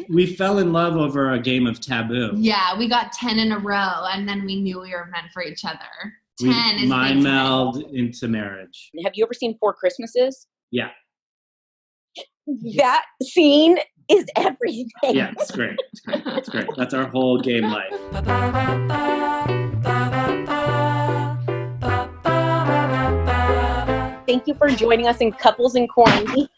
we fell in love over a game of Taboo. Yeah, we got 10 in a row, and then we knew we were meant for each other. 10 we is mind meld into marriage. Have you ever seen Four Christmases? Yeah. That scene is everything. Yeah, it's great. It's great. It's great. That's our whole game life. Thank you for joining us in Couples in Quarantine.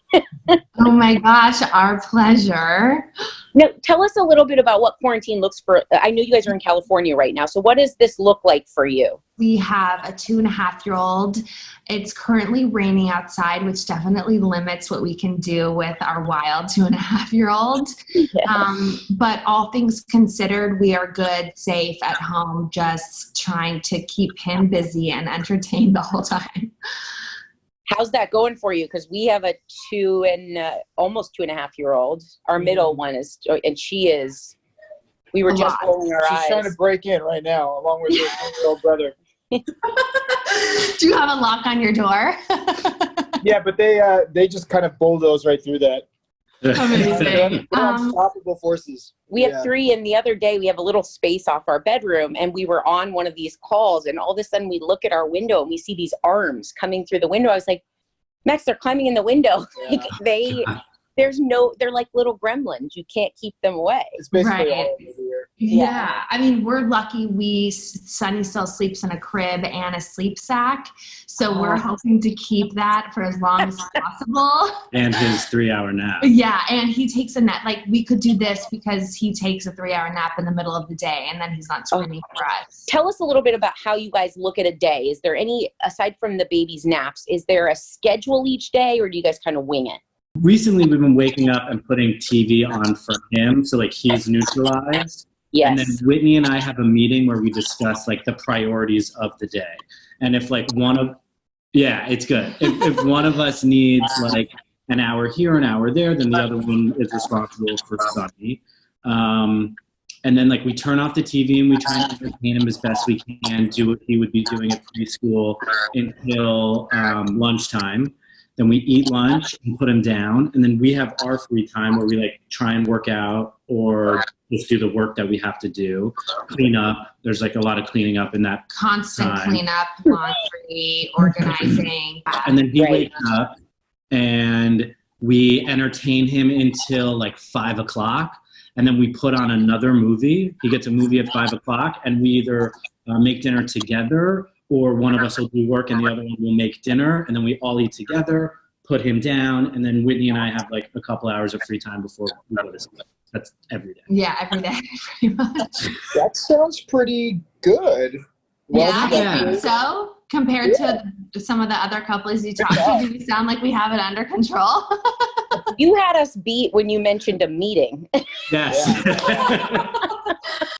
Oh my gosh, our pleasure. Now, tell us a little bit about what quarantine looks for. I know you guys are in California right now. So what does this look like for you? We have a 2.5-year-old. It's currently raining outside, which definitely limits what we can do with our wild 2.5-year-old. Yeah. But all things considered, we are good, safe at home, just trying to keep him busy and entertained the whole time. How's that going for you? Because we have a almost 2.5-year-old. Our middle one is, and she is, we were just rolling our eyes. She's trying to break in right now, along with her little brother. Do you have a lock on your door? Yeah, but they just kind of bulldoze right through that. Amazing. They're unstoppable forces. We have 3, and the other day we have a little space off our bedroom, and we were on one of these calls, and all of a sudden we look at our window and we see these arms coming through the window. I was like, Max, they're climbing in the window. Yeah. Like they're like little gremlins. You can't keep them away. It's basically Right. all over here. Yeah. I mean, we're lucky Sunny still sleeps in a crib and a sleep sack. So we're hoping to keep that for as long as possible. And his 3-hour nap. Yeah. And he takes a nap. Like, we could do this because he takes a 3-hour nap in the middle of the day, and then he's not screaming for us. Tell us a little bit about how you guys look at a day. Is there any, aside from the baby's naps, is there a schedule each day, or do you guys kind of wing it? Recently, we've been waking up and putting TV on for him, so like he's neutralized. Yes. And then Whitney and I have a meeting where we discuss like the priorities of the day. And if like it's good. If one of us needs like an hour here, an hour there, then the other one is responsible for Sunny. And then like we turn off the TV and we try and entertain him as best we can, do what he would be doing at preschool until lunchtime. Then we eat lunch and put him down. And then we have our free time where we like try and work out or just do the work that we have to do. Clean up. There's like a lot of cleaning up in that Constant time. cleanup, laundry, organizing. And then he wakes up and we entertain him until like 5 o'clock. And then we put on another movie. He gets a movie at 5 o'clock and we either make dinner together, or one of us will do work and the other one will make dinner, and then we all eat together, put him down, and then Whitney and I have like a couple hours of free time before we go to sleep. That's every day. Yeah, every day, pretty much. That sounds pretty good. Yeah, I think so. Compared to some of the other couples you talk to, we sound like we have it under control. You had us beat when you mentioned a meeting. Yes.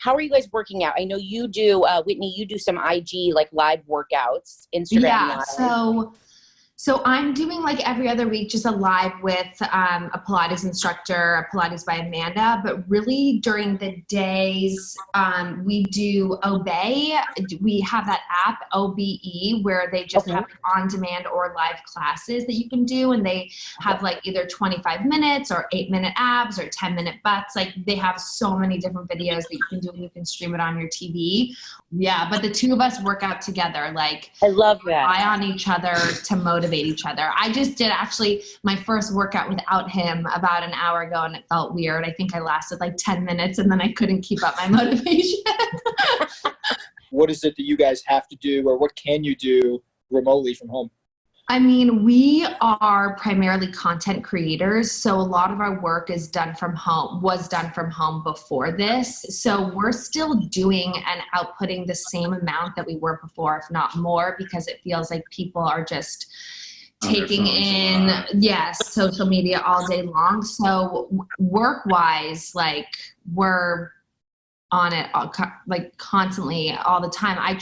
How are you guys working out? I know you do, Whitney, you do some IG like live workouts, Instagram live. So I'm doing like every other week, just a live with a Pilates instructor, a Pilates by Amanda. But really during the days, we do Obey. We have that app, OBE, where they just have on-demand or live classes that you can do. And they have like either 25 minutes or 8-minute abs or 10-minute butts. Like they have so many different videos that you can do and you can stream it on your TV. Yeah, but the two of us work out together. Like I love that. Rely on each other to motivate each other. I just did actually my first workout without him about an hour ago and it felt weird. I think I lasted like 10 minutes and then I couldn't keep up my motivation. What is it that you guys have to do, or what can you do remotely from home? I mean, we are primarily content creators, so a lot of our work was done from home before this. So we're still doing and outputting the same amount that we were before, if not more, because it feels like people are just taking in, social media all day long. So work-wise, like we're on it like constantly all the time. I'm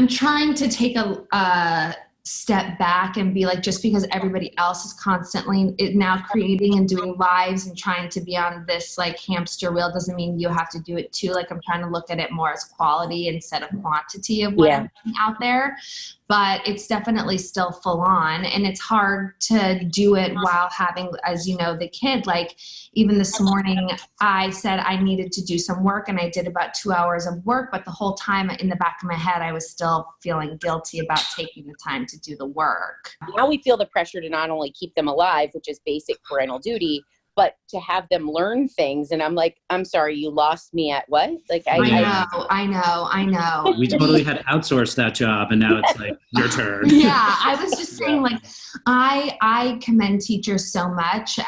trying to take a step back and be like, just because everybody else is constantly now creating and doing lives and trying to be on this like hamster wheel doesn't mean you have to do it too. Like I'm trying to look at it more as quality instead of quantity of what I'm putting out there. But it's definitely still full on, and it's hard to do it while having, as you know, the kid. Like even this morning, I said I needed to do some work, and I did about 2 hours of work, but the whole time in the back of my head, I was still feeling guilty about taking the time to do the work. Now we feel the pressure to not only keep them alive, which is basic parental duty, but to have them learn things. And I'm like, I'm sorry, you lost me at what? Like I know. We totally had outsourced that job, and now it's like your turn. Yeah, I was just saying, like, I commend teachers so much,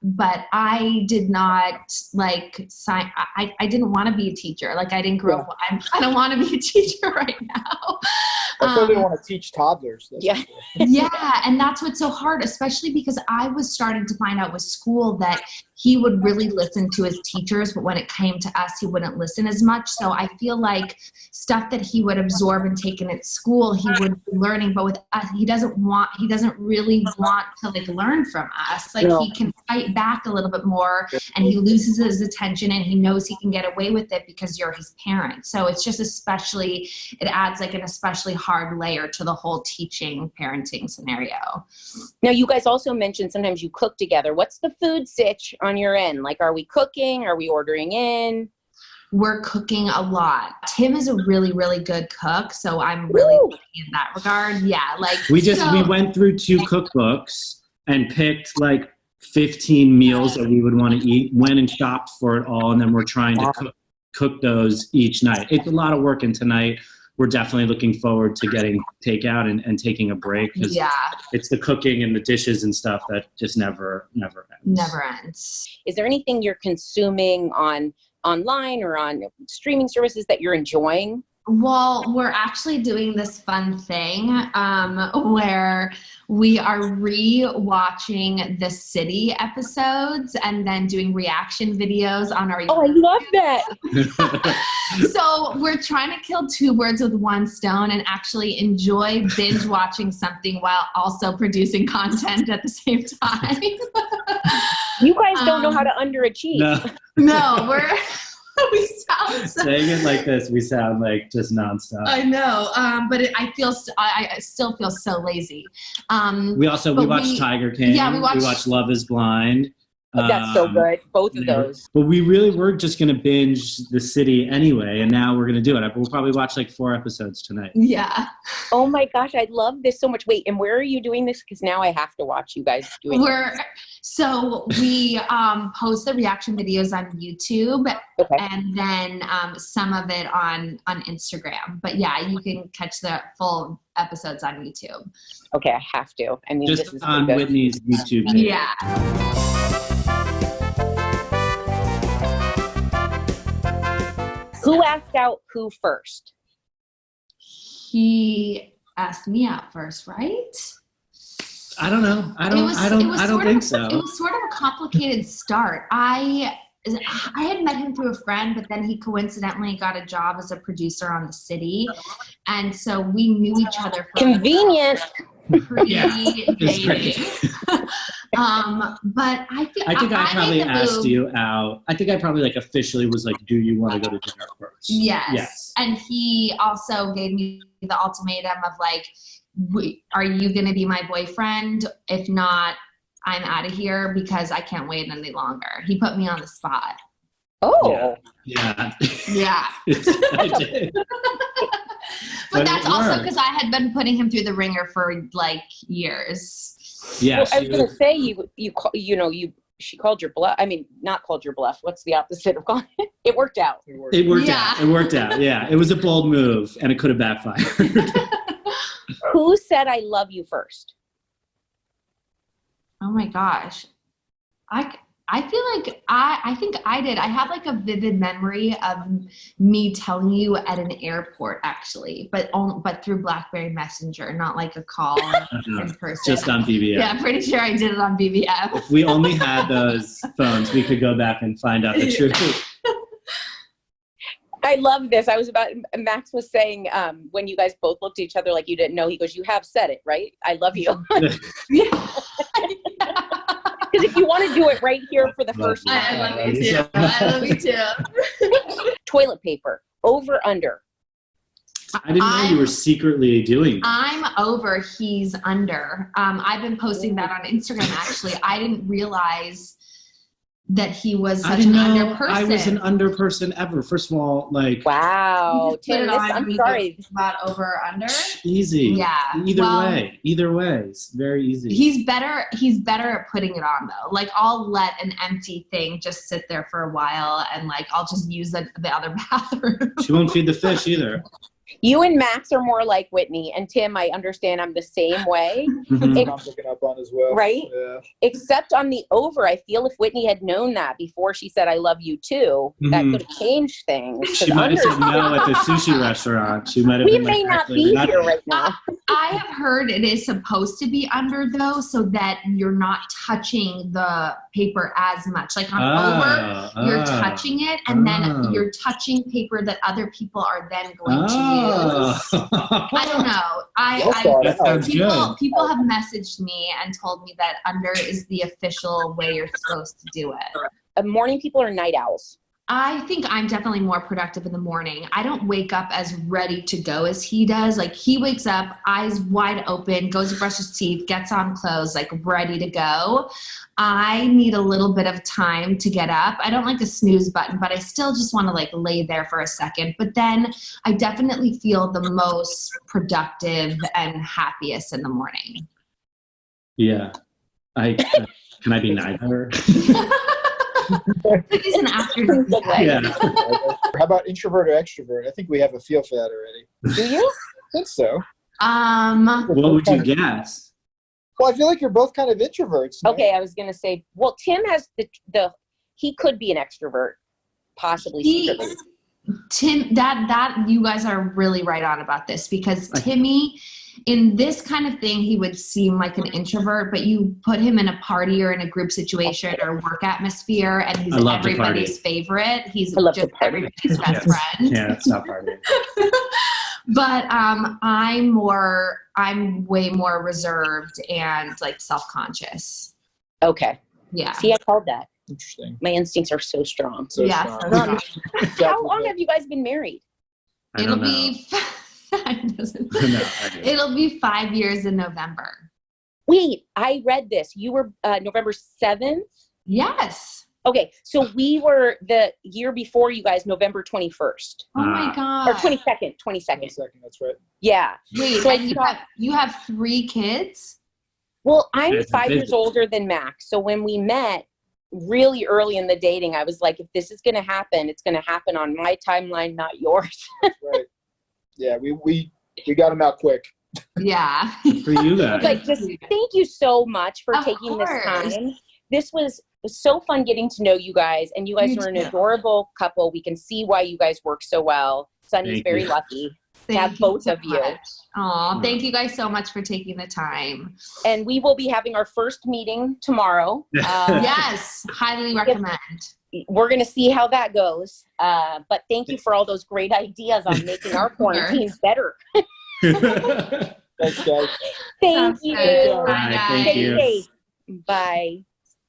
but I did not like sign. I didn't want to be a teacher. Like I didn't grow up. I don't want to be a teacher right now. I certainly don't want to teach toddlers. Yeah. Yeah, and that's what's so hard, especially because I was starting to find out with school that he would really listen to his teachers, but when it came to us, he wouldn't listen as much. So I feel like stuff that he would absorb and take in at school, he would be learning, but with us, he doesn't really want to like learn from us. Like he can fight back a little bit more, and he loses his attention, and he knows he can get away with it because you're his parent. So it's just it adds like an especially hard layer to the whole teaching parenting scenario. Now you guys also mentioned sometimes you cook together. What's the food sitch on your end? Like, are we cooking? Are we ordering in? We're cooking a lot. Tim is a really, really good cook, so I'm really lucky in that regard. Yeah, like we went through 2 cookbooks and picked like 15 meals that we would want to eat, went and shopped for it all, and then we're trying to cook those each night. It's a lot of work, and tonight we're definitely looking forward to getting takeout and taking a break, because it's the cooking and the dishes and stuff that just never ends. Never ends. Is there anything you're consuming online or on streaming services that you're enjoying? Well, we're actually doing this fun thing where we are re-watching the City episodes and then doing reaction videos on our Oh, I love that. So we're trying to kill 2 birds with one stone and actually enjoy binge watching something while also producing content at the same time. You guys don't know how to underachieve. No, we sound saying it like this, we sound like just nonstop. I know, but I still feel so lazy. We watched Tiger King. Yeah, we watched Love Is Blind. That's so good. Both of those. But we really were just going to binge The City anyway, and now we're going to do it. We'll probably watch like 4 episodes tonight. Yeah. Oh my gosh, I love this so much. Wait, and where are you doing this? Because now I have to watch you guys doing this. So we post the reaction videos on YouTube, and then some of it on Instagram. But yeah, you can catch the full episodes on YouTube. Okay, I have to. I mean, just this is on good. Whitney's YouTube page. Yeah. Who asked out who first? He asked me out first, right? I don't know. I don't think so. It was sort of a complicated start. I had met him through a friend, but then he coincidentally got a job as a producer on The City, and so we knew each other for convenient. Pre-dating. But I think I probably asked you out. I think I probably like officially was like, do you want to go to dinner first? Yes. And he also gave me the ultimatum of like, are you going to be my boyfriend? If not, I'm out of here because I can't wait any longer. He put me on the spot. Oh. Yeah. Yeah. I did. But that's also because I had been putting him through the ringer for like years. Yeah. Well, I was going to say she called your bluff. I mean, not called your bluff. What's the opposite of calling it? It worked out. It worked out. Yeah. It was a bold move and it could have backfired. Who said I love you first? Oh my gosh. I feel like I think I did. I have like a vivid memory of me telling you at an airport, actually, but through BlackBerry Messenger, not like a call in person. Just on BBM. Yeah, I'm pretty sure I did it on BBM. If we only had those phones, we could go back and find out the truth. I love this. Max was saying, when you guys both looked at each other like you didn't know, he goes, you have said it, right? I love you. Yeah. Because if you want to do it right here for the first I time. love you too. I love you too. Toilet paper, over, under. I didn't know you were secretly doing that. I'm over, he's under. I've been posting that on Instagram, actually. I didn't realize that he was such an under person. I was an under person ever. First of all, like, Wow. Tim, I'm sorry. About over, under? Easy. Yeah. Either way. It's very easy. He's better at putting it on, though. Like, I'll let an empty thing just sit there for a while, and, like, I'll just use the other bathroom. She won't feed the fish either. You and Max are more like Whitney, and Tim, I understand I'm the same way. Mhm. I'm picking up on as well. Right? Yeah. Except on the over, I feel if Whitney had known that before she said, I love you too, that Mhm. could have changed things. She might have said no at the sushi restaurant. She might have We been may like, not actually, be not- here right now. I have heard it is supposed to be under, though, so that you're not touching the paper as much. Like on over, you're touching it, and then you're touching paper that other people are then going to use. I don't know. That sounds good. People have messaged me and told me that under is the official way you're supposed to do it. Morning people are night owls. I think I'm definitely more productive in the morning. I don't wake up as ready to go as he does. Like, he wakes up, eyes wide open, goes to brush his teeth, gets on clothes, like ready to go. I need a little bit of time to get up. I don't like the snooze button, but I still just want to like lay there for a second. But then I definitely feel the most productive and happiest in the morning. Yeah. Can I be neither? He's an afternoon guy. Yeah. How about introvert or extrovert? I think we have a feel for that already. Do you? I think so. What would you guess? Well, I feel like you're both kind of introverts. No? Okay, I was going to say, well, Tim has he could be an extrovert, possibly secretly. Tim, that you guys are really right on about this, because Timmy, in this kind of thing, he would seem like an introvert, but you put him in a party or in a group situation or work atmosphere, and he's everybody's favorite. He's just everybody's best friend. Yeah, it's not partying. But I'm way more reserved and like self-conscious. Okay. Yeah. See, I called that. Interesting. My instincts are so strong. So Yeah. strong. How long have you guys been married? I don't know. It'll be 5 years in November. Wait, I read this. You were November 7th? Yes. Okay, so we were the year before you guys, November 21st. Oh my God. Or 22nd. 22nd. That's right. Yeah. Wait, So and you have 3 kids? Well, I'm It's 5 years busy. older than Max. So when we met really early in the dating, I was like, if this is going to happen, it's going to happen on my timeline, not yours. Right. Yeah, we got him out quick. Yeah. For you guys. Like, just thank you so much for Of taking course. this time. This was so fun getting to know you guys, and you guys You are an too. adorable couple. We can see why you guys work so well. Sunny's Thank very you. lucky to Thank have you both so of you. Aw, thank you guys so much for taking the time. And we will be having our first meeting tomorrow. Yes, highly recommend. We're going to see how that goes. But thank you for all those great ideas on making our quarantines better. Thanks, guys. Thank Sounds you. good. Bye, Bye, thank guys. you. Stay safe. Bye.